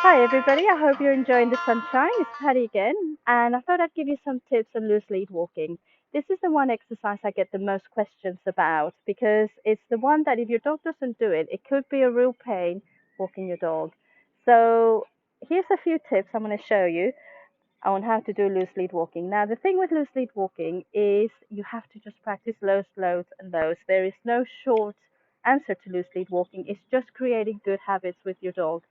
Hi everybody, I hope you're enjoying the sunshine. It's Patty again, and I thought I'd give you some tips on loose lead walking. This is the one exercise I get the most questions about because it's the one that if your dog doesn't do it, it could be a real pain walking your dog. So here's a few tips I'm going to show you on how to do loose lead walking. Now, the thing with loose lead walking is you have to just practice lows, lows, and lows. There is no short answer to loose lead walking. It's just creating good habits with your dog.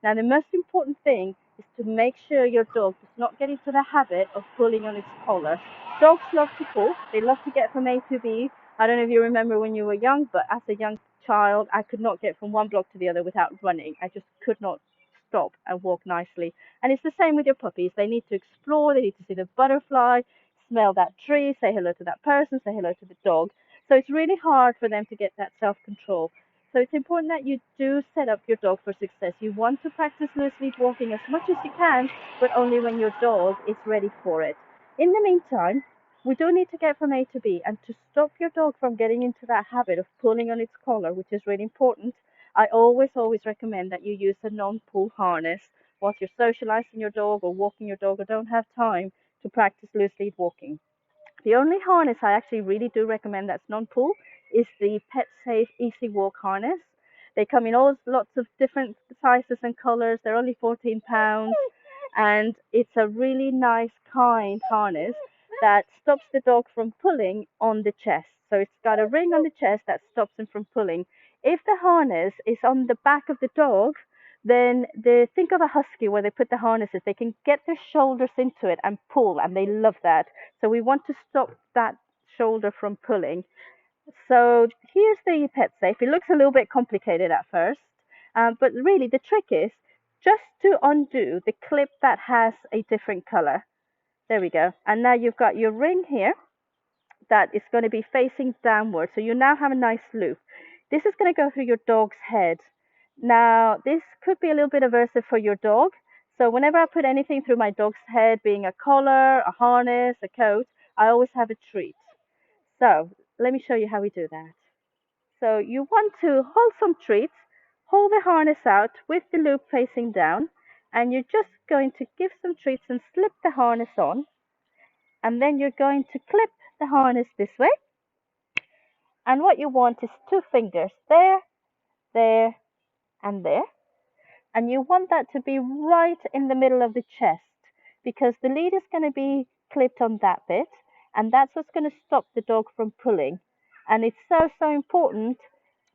Now, the most important thing is to make sure your dog does not get into the habit of pulling on its collar. Dogs love to pull. They love to get from A to B. I don't know if you remember when you were young, but as a young child, I could not get from one block to the other without running. I just could not stop and walk nicely. And it's the same with your puppies. They need to explore, they need to see the butterfly, smell that tree, say hello to that person, say hello to the dog. So it's really hard for them to get that self control. So it's important that you do set up your dog for success. You want to practice loose lead walking as much as you can, but only when your dog is ready for it. In the meantime, we do need to get from A to B, and to stop your dog from getting into that habit of pulling on its collar, which is really important, I always recommend that you use a non-pull harness whilst you're socializing your dog or walking your dog or don't have time to practice loose lead walking. The only harness I actually really do recommend that's non-pull is the Pet Safe Easy Walk harness. They come in all lots of different sizes and colors. They're only £14, and it's a really nice, kind harness that stops the dog from pulling on the chest. So it's got a ring on the chest that stops him from pulling. If the harness is on the back of the dog, then think of a husky where they put the harnesses. They can get their shoulders into it and pull, and they love that. So we want to stop that shoulder from pulling. So here's the Pet Safe. It looks a little bit complicated at first, but really the trick is just to undo the clip that has a different color. There we go. And now you've got your ring here that is going to be facing downward. So you now have a nice loop. This is going to go through your dog's head. Now, this could be a little bit aversive for your dog. So whenever I put anything through my dog's head, being a collar, a harness, a coat, I always have a treat. So let me show you how we do that. So you want to hold some treats, hold the harness out with the loop facing down, and you're just going to give some treats and slip the harness on, and then you're going to clip the harness this way, and what you want is two fingers there, there, and there, and you want that to be right in the middle of the chest because the lead is going to be clipped on that bit, and that's what's going to stop the dog from pulling. And it's so important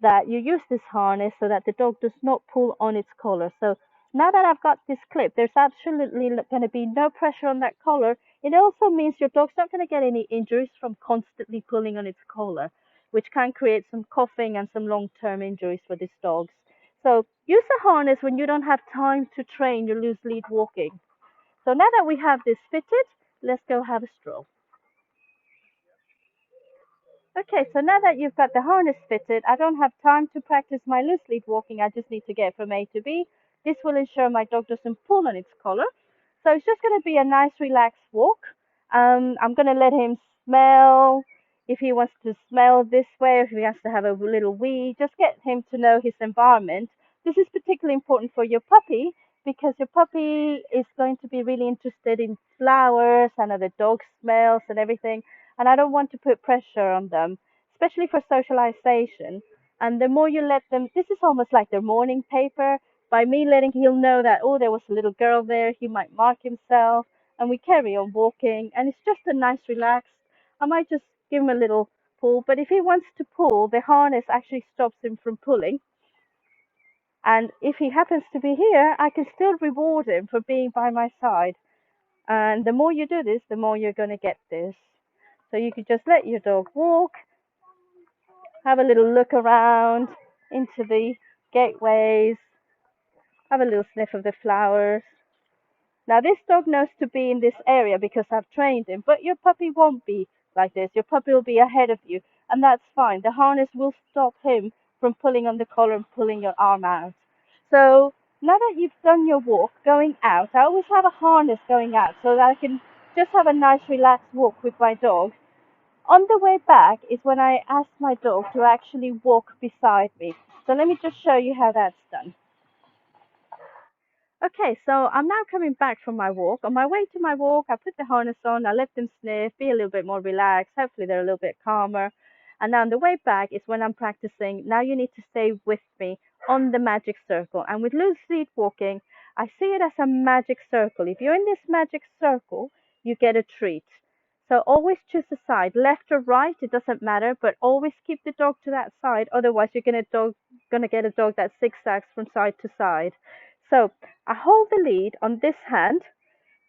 that you use this harness so that the dog does not pull on its collar. So now that I've got this clip, there's absolutely going to be no pressure on that collar. It also means your dog's not going to get any injuries from constantly pulling on its collar, which can create some coughing and some long-term injuries for these dogs. So use a harness when you don't have time to train your loose lead walking. So now that we have this fitted, let's go have a stroll. Okay, so now that you've got the harness fitted, I don't have time to practice my loose lead walking. I just need to get from A to B. This will ensure my dog doesn't pull on its collar. So it's just going to be a nice, relaxed walk. I'm going to let him smell. If he wants to smell this way, if he has to have a little wee, just get him to know his environment. This is particularly important for your puppy because your puppy is going to be really interested in flowers and other dog smells and everything, and I don't want to put pressure on them, especially for socialization. And the more you let them, this is almost like their morning paper. By me letting, he'll know that, oh, there was a little girl there, he might mark himself, and we carry on walking, and it's just a nice, relaxed. I might just give him a little pull, but if he wants to pull, the harness actually stops him from pulling. And if he happens to be here, I can still reward him for being by my side. And the more you do this, the more you're going to get this. So you could just let your dog walk, have a little look around into the gateways, have a little sniff of the flowers. Now this dog knows to be in this area because I've trained him, but your puppy won't be like this. Your puppy will be ahead of you, and that's fine. The harness will stop him from pulling on the collar and pulling your arm out. So now that you've done your walk going out, I always have a harness going out so that I can just have a nice relaxed walk with my dog. On the way back is when I ask my dog to actually walk beside me. So let me just show you how that's done. Okay, so I'm now coming back from my walk. On my way to my walk, I put the harness on, I let them sniff, be a little bit more relaxed. Hopefully, they're a little bit calmer. And now on the way back is when I'm practicing. Now you need to stay with me on the magic circle. And with loose lead walking, I see it as a magic circle. If you're in this magic circle, you get a treat. So always choose a side, left or right, it doesn't matter, but always keep the dog to that side. Otherwise, you're gonna get a dog that zigzags from side to side. So I hold the lead on this hand,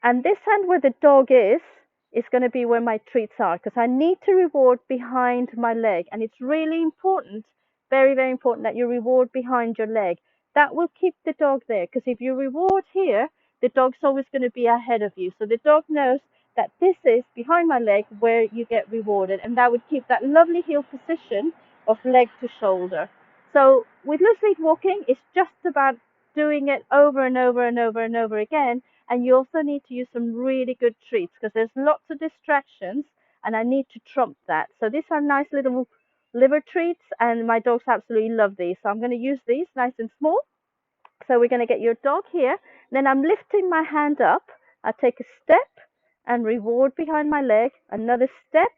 and this hand where the dog is going to be where my treats are because I need to reward behind my leg. And it's really important, very, very important that you reward behind your leg. That will keep the dog there because if you reward here, the dog's always going to be ahead of you. So the dog knows that this is behind my leg where you get rewarded. And that would keep that lovely heel position of leg to shoulder. So with loose lead walking, it's just about doing it over and over and over and over again. And you also need to use some really good treats because there's lots of distractions and I need to trump that. So these are nice little liver treats and my dogs absolutely love these. So I'm going to use these nice and small. So we're going to get your dog here. Then I'm lifting my hand up. I take a step and reward behind my leg. Another step.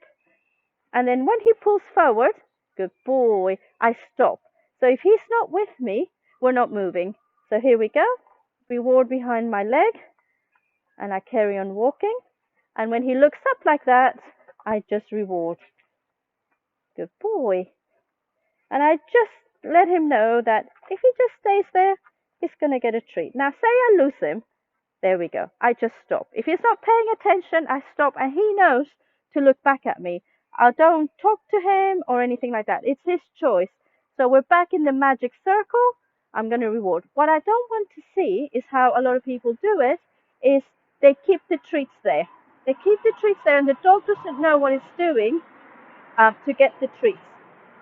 And then when he pulls forward, good boy, I stop. So if he's not with me, we're not moving. So here we go. Reward behind my leg and I carry on walking. And when he looks up like that, I just reward. Good boy. And I just let him know that if he just stays there, he's going to get a treat. Now, say I lose him. There we go. I just stop. If he's not paying attention, I stop and he knows to look back at me. I don't talk to him or anything like that. It's his choice. So we're back in the magic circle. I'm going to reward. What I don't want to see is how a lot of people do it is they keep the treats there. They keep the treats there and the dog doesn't know what it's doing to get the treats.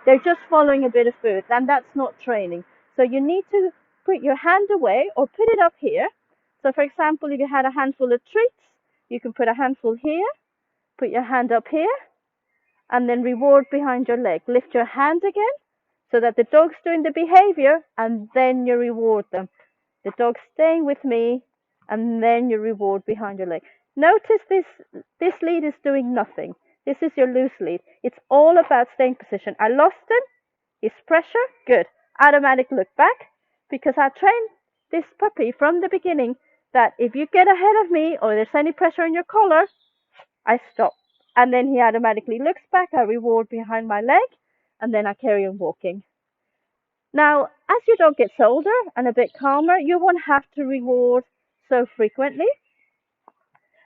They're just following a bit of food and that's not training. So you need to put your hand away or put it up here. So for example, if you had a handful of treats, you can put a handful here, put your hand up here, and then reward behind your leg. Lift your hand again so that the dog's doing the behavior and then you reward them. The dog's staying with me and then you reward behind your leg. Notice this lead is doing nothing. This is your loose lead. It's all about staying position. I lost him. His pressure, good. Automatic look back because I trained this puppy from the beginning that if you get ahead of me or there's any pressure in your collar, I stop. And then he automatically looks back, I reward behind my leg, and then I carry on walking. Now, as your dog gets older and a bit calmer, you won't have to reward so frequently.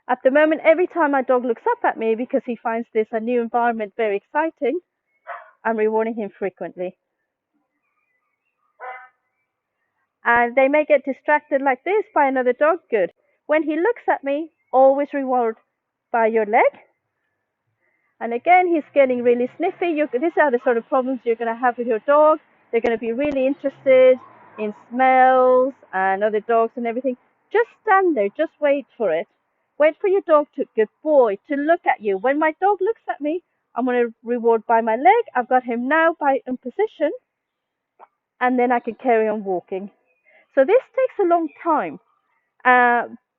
At the moment, every time my dog looks up at me because he finds this a new environment very exciting, I'm rewarding him frequently. And they may get distracted like this by another dog, good. When he looks at me, always reward by your leg. And again, he's getting really sniffy. These are the sort of problems you're going to have with your dog. They're going to be really interested in smells and other dogs and everything. Just stand there. Just wait for it. Wait for your dog to, good boy, to look at you. When my dog looks at me, I'm going to reward by my leg. I've got him now in position. And then I can carry on walking. So this takes a long time.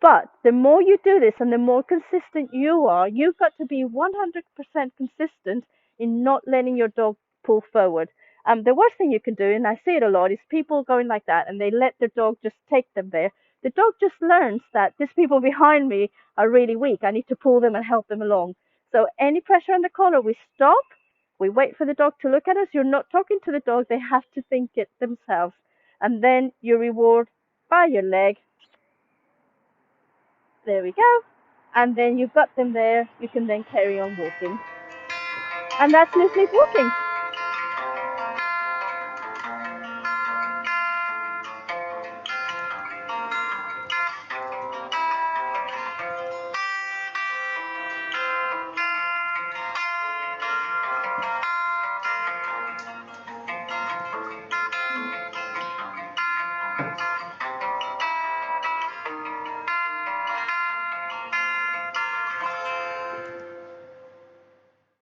But the more you do this and the more consistent you are, you've got to be 100% consistent in not letting your dog pull forward. The worst thing you can do, and I see it a lot, is people going like that and they let their dog just take them there. The dog just learns that these people behind me are really weak. I need to pull them and help them along. So any pressure on the collar, we stop. We wait for the dog to look at us. You're not talking to the dog. They have to think it themselves. And then you reward by your leg. There we go. And then you've got them there. You can then carry on walking. And that's loose lead walking.